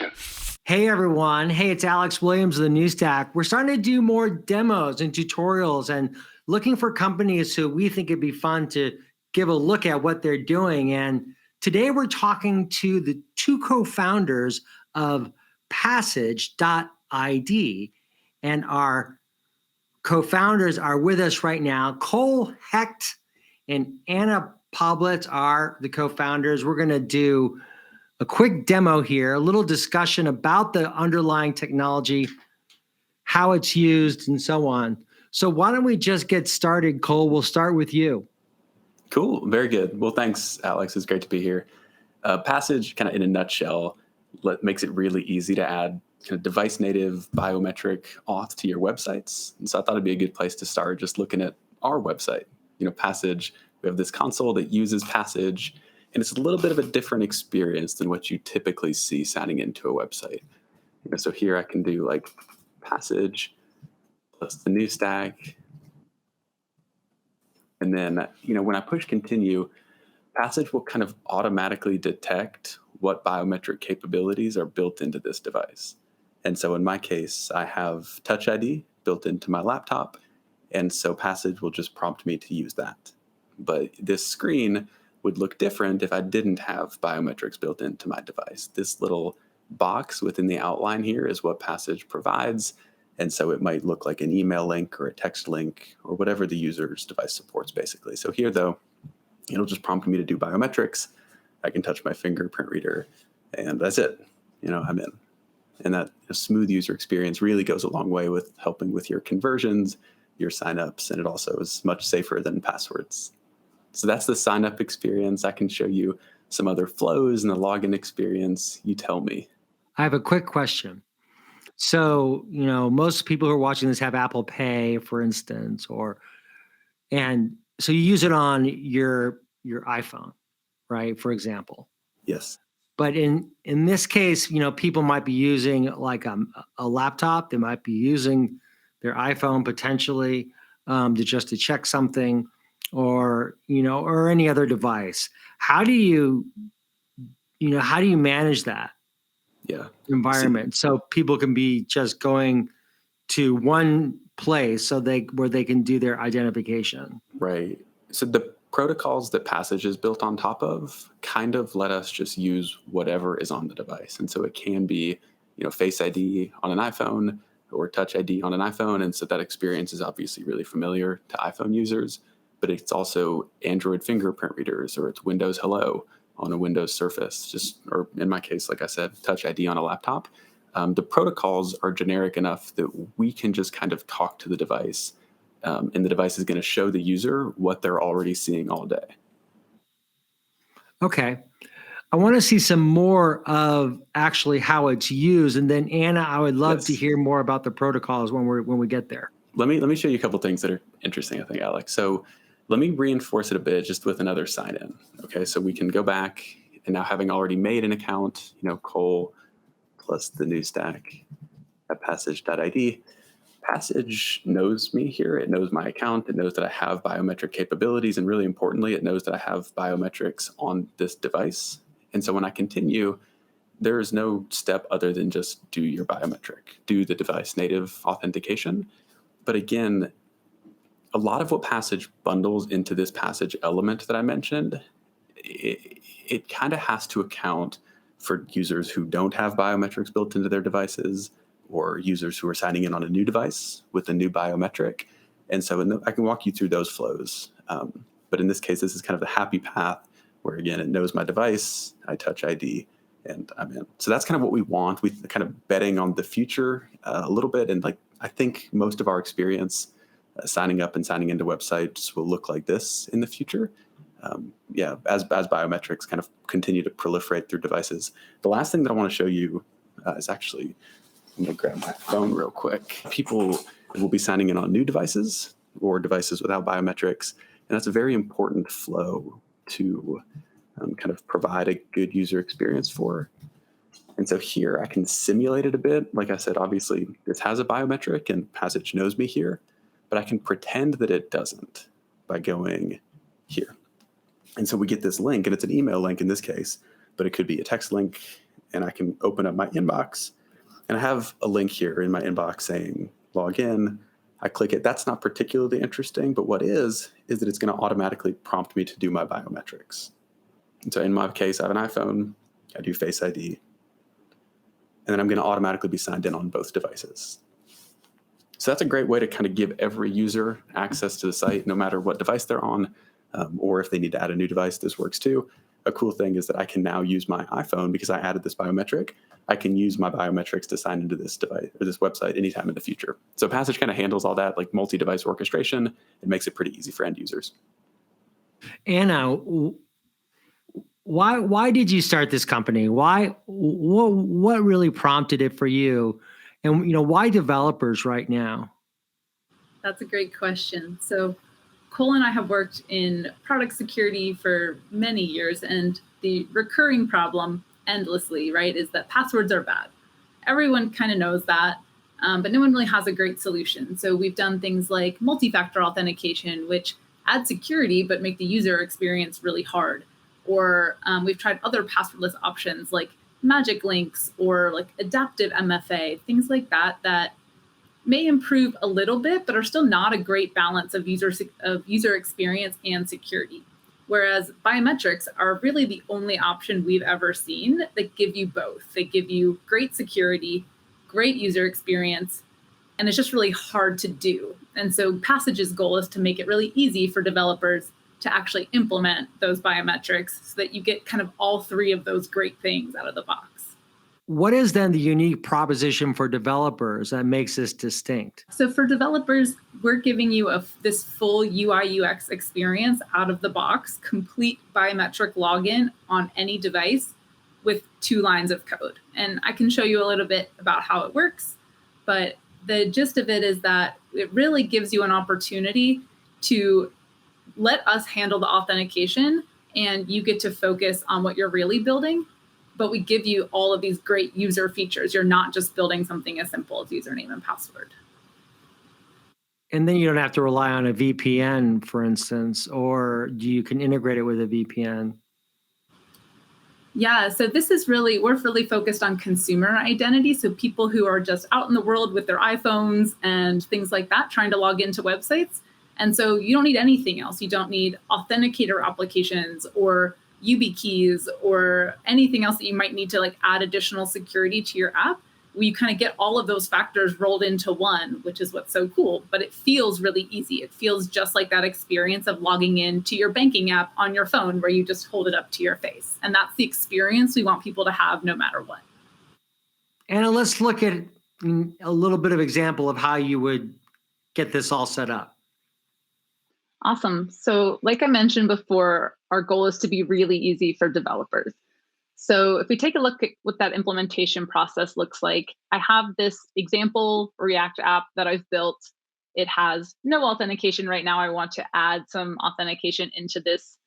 action. Hey everyone. Hey, it's Alex Williams of the News Stack. We're starting to do more demos and tutorials and looking for companies who we think it'd be fun to give a look at what they're doing. And today we're talking to the two co-founders of Passage.id. And our co-founders are with us right now. Cole Hecht and Anna Pobletts are the co-founders. We're going to do a quick demo here, a little discussion about the underlying technology, how it's used, and so on. So why don't we just get started, Cole? We'll start with you. Cool. Very good. Well, thanks, Alex. It's great to be here. Passage, kind of in a nutshell, makes it really easy to add kind of device-native biometric auth to your websites. And so I thought it'd be a good place to start just looking at our website. Passage, we have this console that uses Passage, and it's a little bit of a different experience than what you typically see signing into a website. So here I can do like Passage plus the new stack. And then, when I push continue, Passage will kind of automatically detect what biometric capabilities are built into this device. And so in my case, I have Touch ID built into my laptop. And so Passage will just prompt me to use that. But this screen would look different if I didn't have biometrics built into my device. This little box within the outline here is what Passage provides. And so it might look like an email link or a text link or whatever the user's device supports, basically. So here, though, it'll just prompt me to do biometrics. I can touch my fingerprint reader, and that's it. I'm in. And that smooth user experience really goes a long way with helping with your conversions, your signups, and it also is much safer than passwords. So that's the sign-up experience. I can show you some other flows and the login experience. You tell me. I have a quick question. So, most people who are watching this have Apple Pay, for instance, and so you use it on your iPhone, right? For example. Yes. But in this case, people might be using like a laptop. They might be using their iPhone potentially to check something, or any other device. How do you manage that environment so people can be just going to one place where they can do their identification? Right. So the protocols that Passage is built on top of kind of let us just use whatever is on the device. And so it can be, Face ID on an iPhone or Touch ID on an iPhone. And so that experience is obviously really familiar to iPhone users, but it's also Android fingerprint readers, or it's Windows Hello on a Windows Surface, or in my case, like I said, Touch ID on a laptop. The protocols are generic enough that we can just kind of talk to the device, and the device is going to show the user what they're already seeing all day. Okay. I want to see some more of actually how it's used. And then Anna, I would love to hear more about the protocols when we get there. Let me show you a couple of things that are interesting, I think, Alex. So let me reinforce it a bit just with another sign in. Okay, so we can go back, and now having already made an account, Cole plus the new stack at Passage.id. Passage knows me here. It knows my account. It knows that I have biometric capabilities. And really importantly, it knows that I have biometrics on this device. And so when I continue, there is no step other than just do your biometric, do the device native authentication. But again, a lot of what Passage bundles into this Passage element that I mentioned, it kind of has to account for users who don't have biometrics built into their devices, or users who are signing in on a new device with a new biometric. And so I can walk you through those flows. But in this case, this is kind of the happy path where, again, it knows my device, I touch ID, and I'm in. So that's kind of what we want. We kind of betting on the future a little bit. And I think most of our experience signing up and signing into websites will look like this in the future. As biometrics kind of continue to proliferate through devices. The last thing that I want to show you is actually, I'm going to grab my phone real quick. People will be signing in on new devices or devices without biometrics, and that's a very important flow to kind of provide a good user experience for. And so here I can simulate it a bit. Like I said, obviously this has a biometric and Passage knows me here, but I can pretend that it doesn't by going here. And so we get this link, and it's an email link in this case, but it could be a text link, and I can open up my inbox, and I have a link here in my inbox saying log in. I click it. That's not particularly interesting, but what is that it's going to automatically prompt me to do my biometrics. And so in my case, I have an iPhone. I do Face ID. And then I'm going to automatically be signed in on both devices. So that's a great way to kind of give every user access to the site, no matter what device they're on, or if they need to add a new device, this works too. A cool thing is that I can now use my iPhone because I added this biometric. I can use my biometrics to sign into this device or this website anytime in the future. So Passage kind of handles all that, like multi-device orchestration. It makes it pretty easy for end users. Anna, why did you start this company? What really prompted it for you? And why developers right now? That's a great question. So Cole and I have worked in product security for many years, and the recurring problem endlessly, right, is that passwords are bad. Everyone kind of knows that, but no one really has a great solution. So we've done things like multi-factor authentication, which add security but make the user experience really hard. Or we've tried other passwordless options like magic links or like adaptive MFA, things like that that may improve a little bit, but are still not a great balance of user experience and security. Whereas biometrics are really the only option we've ever seen that give you both. They give you great security, great user experience, and it's just really hard to do. And so Passage's goal is to make it really easy for developers to actually implement those biometrics so that you get kind of all three of those great things out of the box. What is then the unique proposition for developers that makes this distinct? So for developers, we're giving you this full UI UX experience out of the box, complete biometric login on any device with 2 lines of code. And I can show you a little bit about how it works, but the gist of it is that it really gives you an opportunity to let us handle the authentication, and you get to focus on what you're really building. But we give you all of these great user features. You're not just building something as simple as username and password. And then you don't have to rely on a VPN, for instance, or you can integrate it with a VPN. Yeah, so we're really focused on consumer identity. So people who are just out in the world with their iPhones and things like that, trying to log into websites. And so you don't need anything else. You don't need authenticator applications or YubiKeys or anything else that you might need to like add additional security to your app. We kind of get all of those factors rolled into one, which is what's so cool. But it feels really easy. It feels just like that experience of logging in to your banking app on your phone where you just hold it up to your face. And that's the experience we want people to have no matter what. Anna, let's look at a little bit of example of how you would get this all set up. Awesome. So like I mentioned before, our goal is to be really easy for developers. So if we take a look at what that implementation process looks like, I have this example React app that I've built. It has no authentication right now. I want to add some authentication into this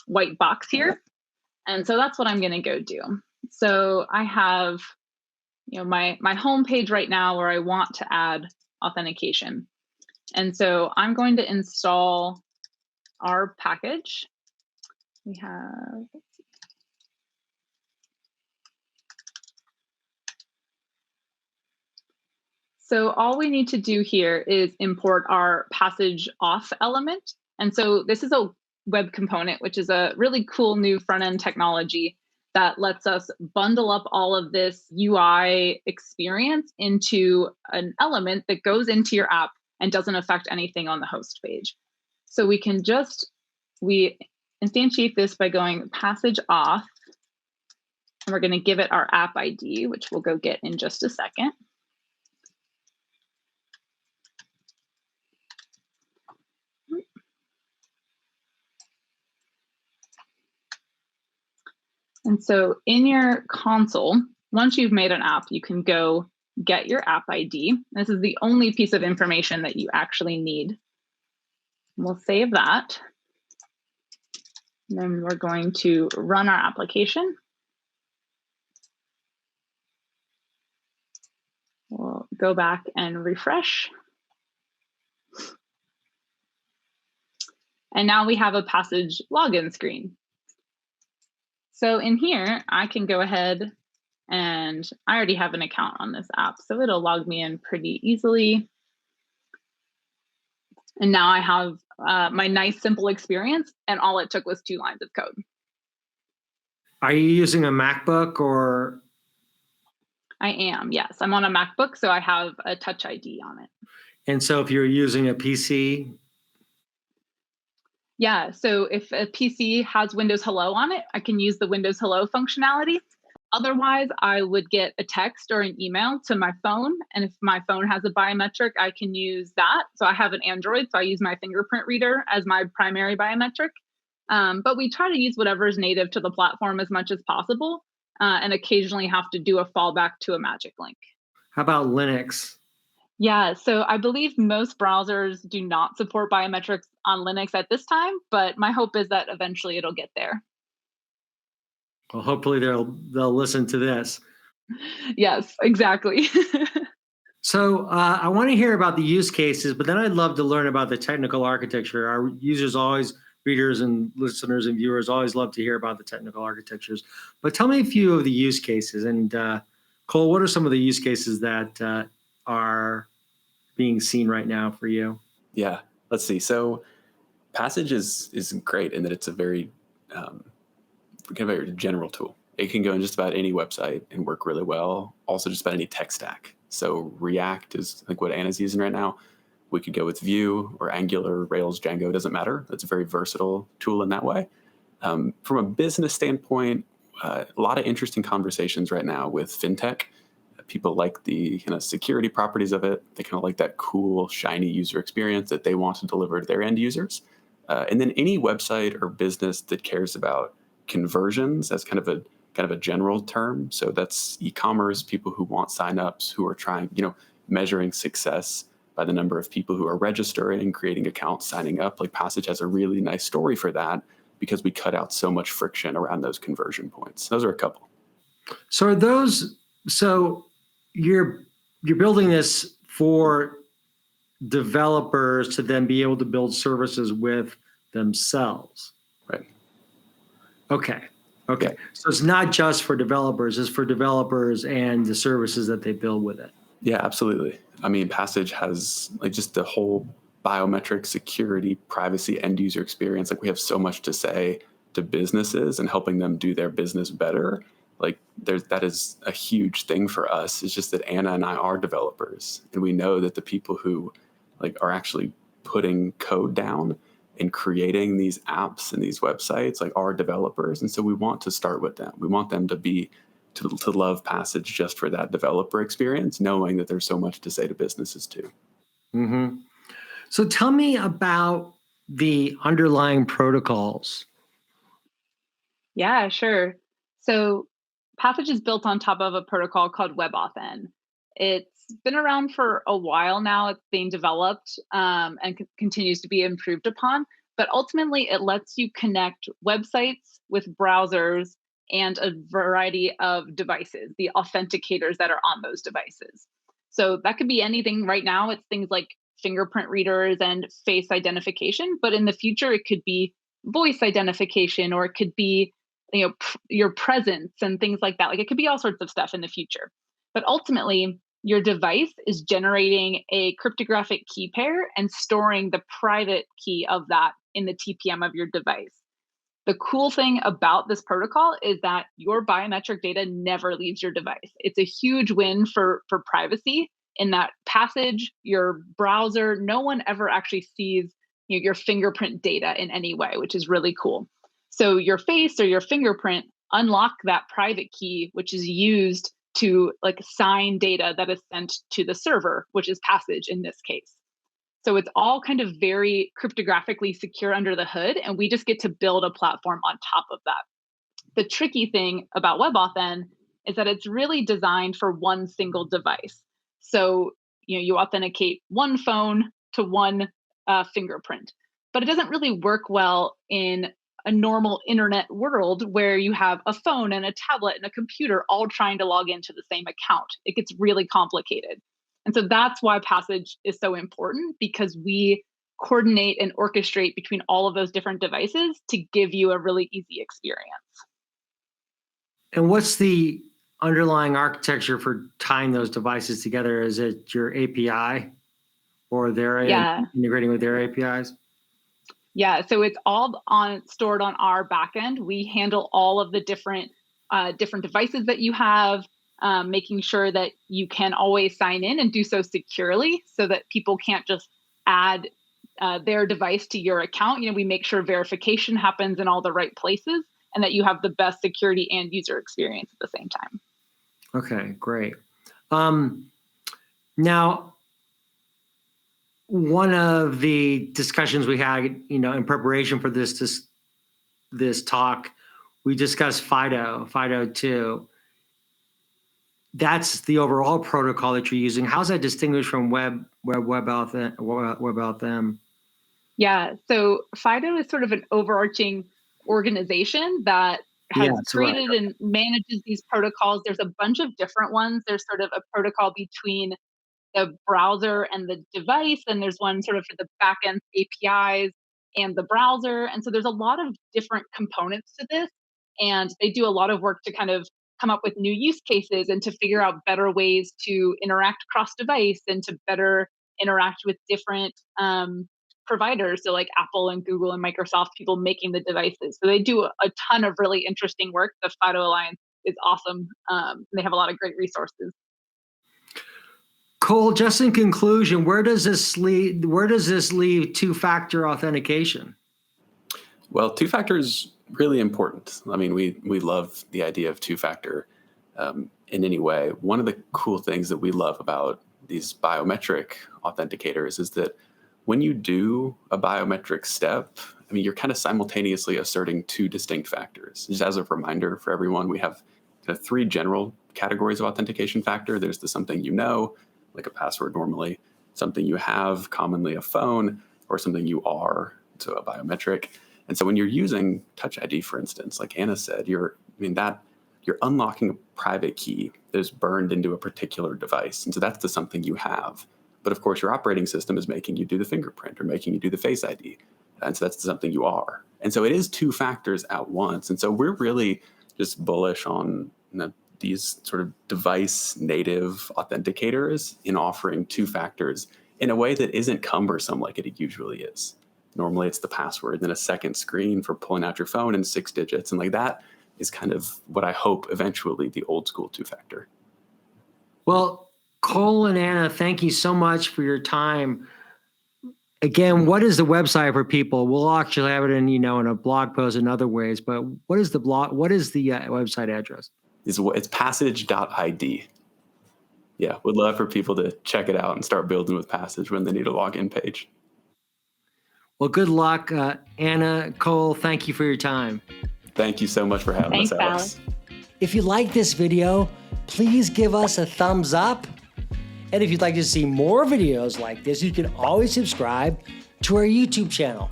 white box here. And so that's what I'm going to go do. So I have my home page right now where I want to add authentication. And so I'm going to install our package. We have, so all we need to do here is import our passage auth element. And so this is a web component, which is a really cool new front-end technology that lets us bundle up all of this UI experience into an element that goes into your app and doesn't affect anything on the host page. So we instantiate this by going passage auth, and we're going to give it our app ID, which we'll go get in just a second. And so in your console, once you've made an app, you can go get your app ID. This is the only piece of information that you actually need. We'll save that. And then we're going to run our application. We'll go back and refresh. And now we have a Passage login screen. So in here, I can go ahead and I already have an account on this app, so it'll log me in pretty easily. And now I have my nice, simple experience, and all it took was 2 lines of code. Are you using a MacBook or? I am, yes. I'm on a MacBook, so I have a Touch ID on it. And so if you're using a PC? Yeah, so if a PC has Windows Hello on it, I can use the Windows Hello functionality. Otherwise, I would get a text or an email to my phone. And if my phone has a biometric, I can use that. So I have an Android, so I use my fingerprint reader as my primary biometric. But we try to use whatever is native to the platform as much as possible, and occasionally have to do a fallback to a magic link. How about Linux? Yeah, so I believe most browsers do not support biometrics on Linux at this time, but my hope is that eventually it'll get there. Well, hopefully they'll listen to this. Yes, exactly. So I want to hear about the use cases, but then I'd love to learn about the technical architecture. Our users always, readers and listeners and viewers always love to hear about the technical architectures. But tell me a few of the use cases. And Cole, what are some of the use cases that are being seen right now for you? Yeah, let's see. So Passage is great in that it's a very kind of a general tool. It can go in just about any website and work really well. Also, just about any tech stack. So React is like what Anna's using right now. We could go with Vue or Angular, Rails, Django. It doesn't matter. It's a very versatile tool in that way. From a business standpoint, a lot of interesting conversations right now with fintech. People like the kind of security properties of it. They kind of like that cool, shiny user experience that they want to deliver to their end users. And then any website or business that cares about conversions as kind of a general term. So that's e-commerce, people who want signups, who are trying, measuring success by the number of people who are registering, creating accounts, signing up. Like Passage has a really nice story for that because we cut out so much friction around those conversion points. Those are a couple. So are those, so you're building this for developers to then be able to build services with themselves? Right. Okay. Yeah. So it's not just for developers, it's for developers and the services that they build with it. Yeah, absolutely. I mean, Passage has like just the whole biometric security, privacy, end user experience. Like we have so much to say to businesses and helping them do their business better. Like that is a huge thing for us. It's just that Anna and I are developers, and we know that the people who like are actually putting code down and creating these apps and these websites like are developers. And so we want to start with them. We want them to love Passage just for that developer experience, knowing that there's so much to say to businesses too. Mm-hmm. So tell me about the underlying protocols. Yeah, sure. So Passage is built on top of a protocol called WebAuthn. It's been around for a while now. It's being developed and continues to be improved upon. But ultimately, it lets you connect websites with browsers and a variety of devices, the authenticators that are on those devices. So that could be anything. Right now, it's things like fingerprint readers and face identification. But in the future, it could be voice identification, or it could be your presence and things like that. Like it could be all sorts of stuff in the future. But ultimately, your device is generating a cryptographic key pair and storing the private key of that in the TPM of your device. The cool thing about this protocol is that your biometric data never leaves your device. It's a huge win for privacy in that Passage, your browser, no one ever actually sees your fingerprint data in any way, which is really cool. So your face or your fingerprint unlock that private key, which is used to like sign data that is sent to the server, which is Passage in this case. So it's all kind of very cryptographically secure under the hood, and we just get to build a platform on top of that. The tricky thing about WebAuthn is that it's really designed for one single device. So you authenticate one phone to one fingerprint, but it doesn't really work well in a normal internet world where you have a phone and a tablet and a computer all trying to log into the same account. It gets really complicated. And so that's why Passage is so important, because we coordinate and orchestrate between all of those different devices to give you a really easy experience. And what's the underlying architecture for tying those devices together? Is it your API or their integrating with their APIs? Yeah, so it's all stored on our backend. We handle all of the different devices that you have, making sure that you can always sign in and do so securely, so that people can't just add their device to your account. We make sure verification happens in all the right places, and that you have the best security and user experience at the same time. Okay, great. Now, one of the discussions we had, in preparation for this talk, we discussed FIDO 2. That's the overall protocol that you're using. How's that distinguished from WebAuthn? Yeah, so FIDO is sort of an overarching organization that has created and manages these protocols. There's a bunch of different ones. There's sort of a protocol between the browser and the device, and there's one sort of for the backend APIs and the browser. And so there's a lot of different components to this, and they do a lot of work to kind of come up with new use cases and to figure out better ways to interact cross-device and to better interact with different providers, so like Apple and Google and Microsoft, people making the devices. So they do a ton of really interesting work. The FIDO Alliance is awesome. They have a lot of great resources. Cole, just in conclusion, where does this leave two-factor authentication? Well, two-factor is really important. I mean, we love the idea of two-factor in any way. One of the cool things that we love about these biometric authenticators is that when you do a biometric step, I mean, you're kind of simultaneously asserting two distinct factors. Just as a reminder for everyone, we have kind of three general categories of authentication factor. There's the something you know, like a password normally, something you have, commonly a phone, or something you are, so a biometric. And so when you're using Touch ID, for instance, like Anna said, you're unlocking a private key that is burned into a particular device. And so that's the something you have. But of course, your operating system is making you do the fingerprint or making you do the Face ID. And so that's something you are. And so it is two factors at once. And so we're really just bullish on these sort of device native authenticators in offering two factors in a way that isn't cumbersome like it usually is. Normally it's the password, then a second screen for pulling out your phone and 6 digits. And like that is kind of what I hope eventually the old school two factor. Well, Cole and Anna, thank you so much for your time. Again, what is the website for people? We'll actually have it in, in a blog post in other ways, but what is the website address? It's Passage.id. Yeah, would love for people to check it out and start building with Passage when they need a login page. Well, good luck. Anna, Cole, thank you for your time. Thank you so much for having us, Alex. If you like this video, please give us a thumbs up. And if you'd like to see more videos like this, you can always subscribe to our YouTube channel.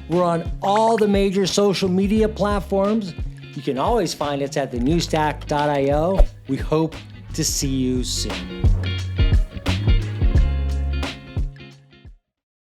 We're on all the major social media platforms. You can always find us at thenewstack.io. We hope to see you soon.